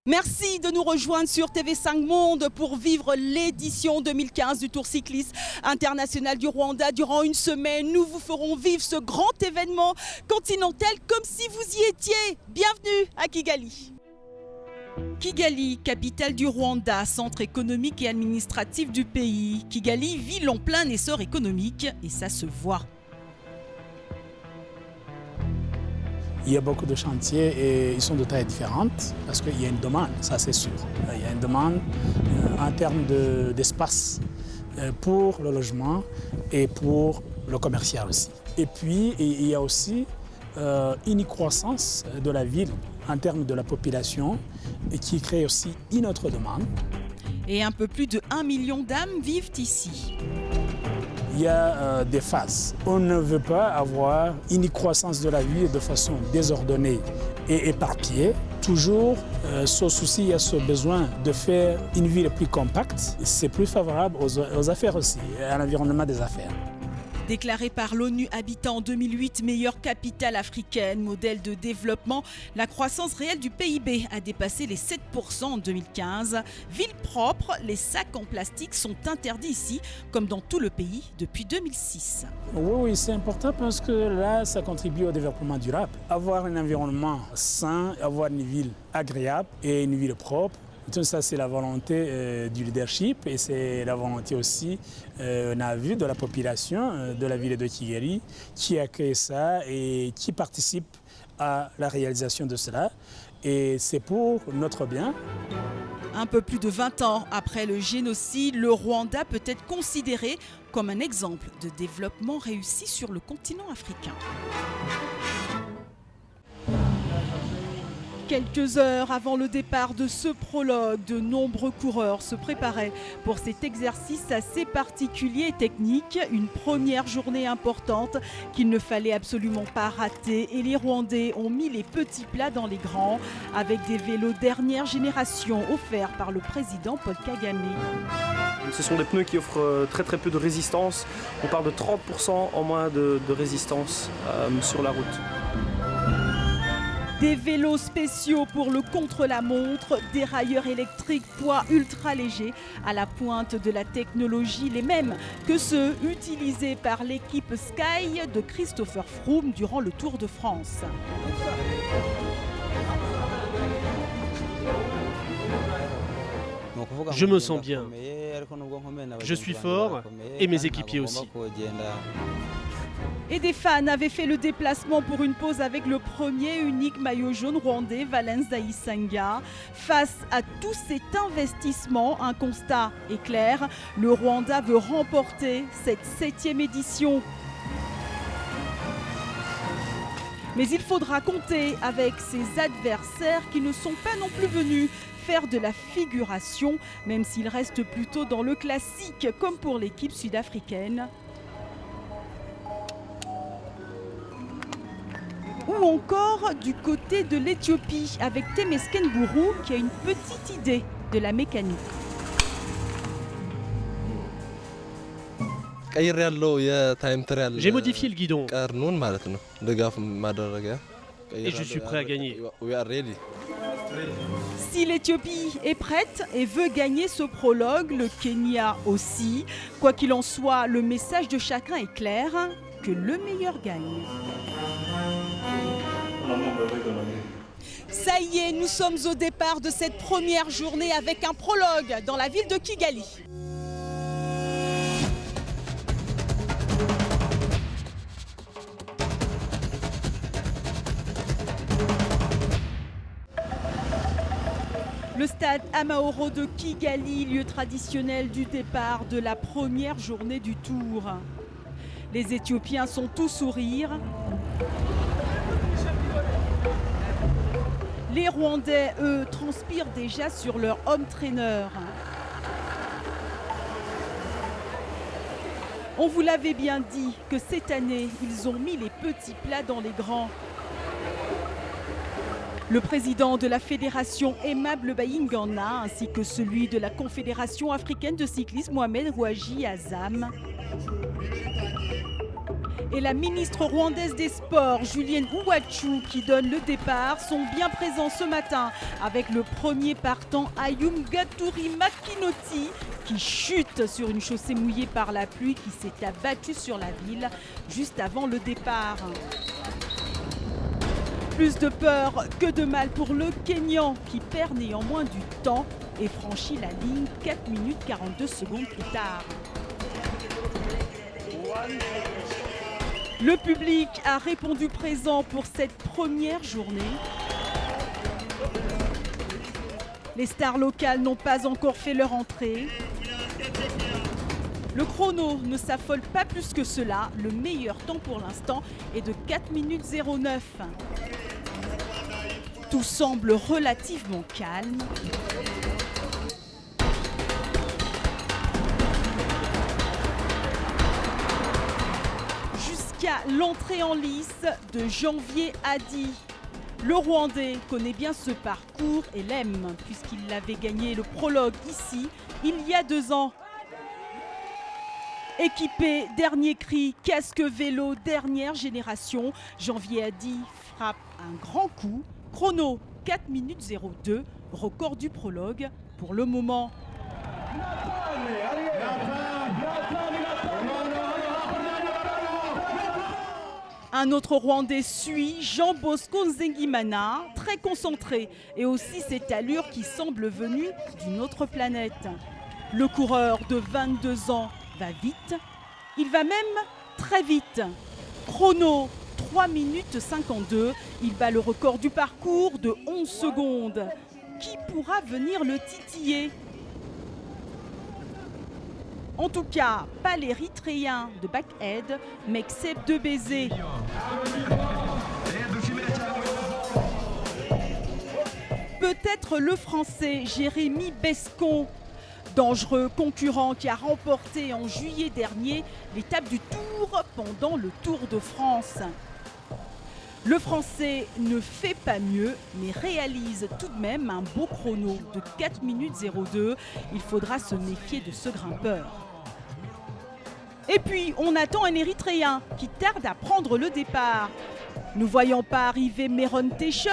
Merci de nous rejoindre sur TV5 Monde pour vivre l'édition 2015 du Tour cycliste international du Rwanda. Durant une semaine, nous vous ferons vivre ce grand événement continental comme si vous y étiez. Bienvenue à Kigali. Kigali, capitale du Rwanda, centre économique et administratif du pays. Kigali, ville en plein essor économique et ça se voit. Il y a beaucoup de chantiers et ils sont de tailles différentes parce qu'il y a une demande, ça c'est sûr. Il y a une demande en termes d'espace pour le logement et pour le commercial aussi. Et puis il y a aussi une croissance de la ville en termes de la population et qui crée aussi une autre demande. Et un peu plus de 1 million d'âmes vivent ici. Il y a des phases. On ne veut pas avoir une croissance de la ville de façon désordonnée et éparpillée. Toujours, ce souci, il y a ce besoin de faire une ville plus compacte. C'est plus favorable aux affaires aussi, à l'environnement des affaires. Déclarée par l'ONU Habitat en 2008 meilleure capitale africaine, modèle de développement, la croissance réelle du PIB a dépassé les 7% en 2015. Ville propre, les sacs en plastique sont interdits ici, comme dans tout le pays depuis 2006. Oui, c'est important parce que là, ça contribue au développement durable. Avoir un environnement sain, avoir une ville agréable et une ville propre, tout ça, c'est la volonté du leadership et c'est la volonté aussi, on a vu, de la population de la ville de Kigali qui a créé ça et qui participe à la réalisation de cela. Et c'est pour notre bien. Un peu plus de 20 ans après le génocide, le Rwanda peut être considéré comme un exemple de développement réussi sur le continent africain. Quelques heures avant le départ de ce prologue, de nombreux coureurs se préparaient pour cet exercice assez particulier et technique. Une première journée importante qu'il ne fallait absolument pas rater. Et les Rwandais ont mis les petits plats dans les grands avec des vélos dernière génération offerts par le président Paul Kagame. Ce sont des pneus qui offrent très peu de résistance. On parle de 30% en moins de résistance sur la route. Des vélos spéciaux pour le contre-la-montre, des railleurs électriques poids ultra légers à la pointe de la technologie, les mêmes que ceux utilisés par l'équipe Sky de Christopher Froome durant le Tour de France. Je me sens bien. Je suis fort et mes équipiers aussi. Et des fans avaient fait le déplacement pour une pause avec le premier unique maillot jaune rwandais, Valens Daïsanga. Face à tout cet investissement, un constat est clair, le Rwanda veut remporter cette 7e édition. Mais il faudra compter avec ses adversaires qui ne sont pas non plus venus faire de la figuration, même s'ils restent plutôt dans le classique, comme pour l'équipe sud-africaine. Ou encore du côté de l'Éthiopie avec Temesgen Bourou qui a une petite idée de la mécanique. J'ai modifié le guidon et je suis prêt à gagner. Si l'Éthiopie est prête et veut gagner ce prologue, le Kenya aussi. Quoi qu'il en soit, le message de chacun est clair, que le meilleur gagne. Ça y est, nous sommes au départ de cette première journée avec un prologue dans la ville de Kigali. Le stade Amahoro de Kigali, lieu traditionnel du départ de la première journée du Tour. Les Éthiopiens sont tous sourires. Les Rwandais, eux, transpirent déjà sur leur home trainer. On vous l'avait bien dit que cette année, ils ont mis les petits plats dans les grands. Le président de la fédération Aimable Bayingana ainsi que celui de la Confédération africaine de cyclisme Mohamed Rouaji Azam. et la ministre rwandaise des Sports, Julienne Uwacu, qui donne le départ, sont bien présents ce matin avec le premier partant Ayum Gaturi Makinoti qui chute sur une chaussée mouillée par la pluie qui s'est abattue sur la ville juste avant le départ. Plus de peur que de mal pour le Kényan qui perd néanmoins du temps et franchit la ligne 4 minutes 42 secondes plus tard. Le public a répondu présent pour cette première journée. Les stars locales n'ont pas encore fait leur entrée. Le chrono ne s'affole pas plus que cela. Le meilleur temps pour l'instant est de 4 minutes 09. Tout semble relativement calme. Jusqu'à l'entrée en lice de Janvier Hadi. Le Rwandais connaît bien ce parcours et l'aime puisqu'il avait gagné le prologue ici il y a 2 ans. Équipé dernier cri, casque vélo dernière génération, Janvier Hadi frappe un grand coup. Chrono 4 minutes 02, record du prologue pour le moment. Un autre Rwandais suit, Jean Bosco Nzengimana, très concentré et aussi cette allure qui semble venue d'une autre planète. Le coureur de 22 ans va vite, il va même très vite. Chrono 3 minutes 52, il bat le record du parcours de 11 secondes. Qui pourra venir le titiller ? En tout cas, pas l'Érythréen de Backhead, Mekseb de Bézé. Peut-être le Français Jérémy Bescon, dangereux concurrent qui a remporté en juillet dernier l'étape du Tour pendant le Tour de France. Le Français ne fait pas mieux, mais réalise tout de même un beau chrono de 4 minutes 02. Il faudra se méfier de ce grimpeur. Et puis, on attend un Érythréen qui tarde à prendre le départ. Ne voyant pas arriver Meron Techum,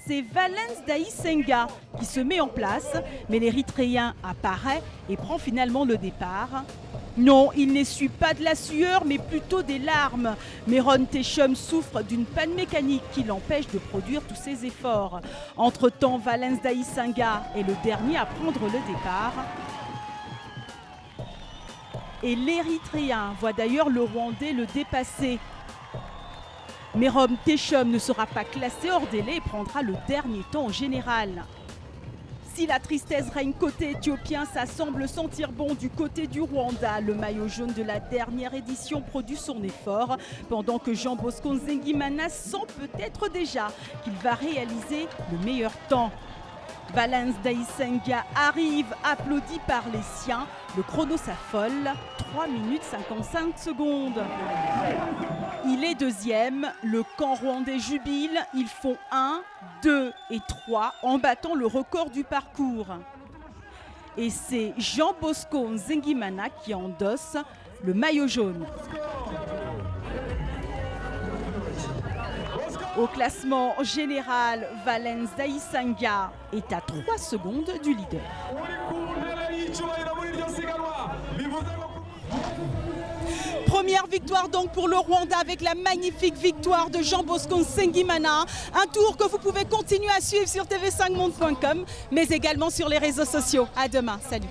c'est Valens Daïsenga qui se met en place, mais l'Érythréen apparaît et prend finalement le départ. Non, il n'essuie pas de la sueur, mais plutôt des larmes. Meron Techum souffre d'une panne mécanique qui l'empêche de produire tous ses efforts. Entre-temps, Valens Daïsenga est le dernier à prendre le départ. Et l'Érythréen voit d'ailleurs le Rwandais le dépasser. Meron Techum ne sera pas classé hors délai et prendra le dernier temps en général. Si la tristesse règne côté éthiopien, ça semble sentir bon du côté du Rwanda. Le maillot jaune de la dernière édition produit son effort, pendant que Jean Bosco Nzengimana sent peut-être déjà qu'il va réaliser le meilleur temps. Valens Daïsenga arrive, applaudi par les siens. Le chrono s'affole, 3 minutes 55 secondes. Il est deuxième, le camp rwandais jubile. Ils font 1, 2 et 3 en battant le record du parcours. Et c'est Jean Bosco Nzengimana qui endosse le maillot jaune. Au classement général, Valens Daïsenga est à 3 secondes du leader. Première victoire donc pour le Rwanda avec la magnifique victoire de Jean Bosco Nzengimana. Un tour que vous pouvez continuer à suivre sur tv5monde.com mais également sur les réseaux sociaux. À demain, salut.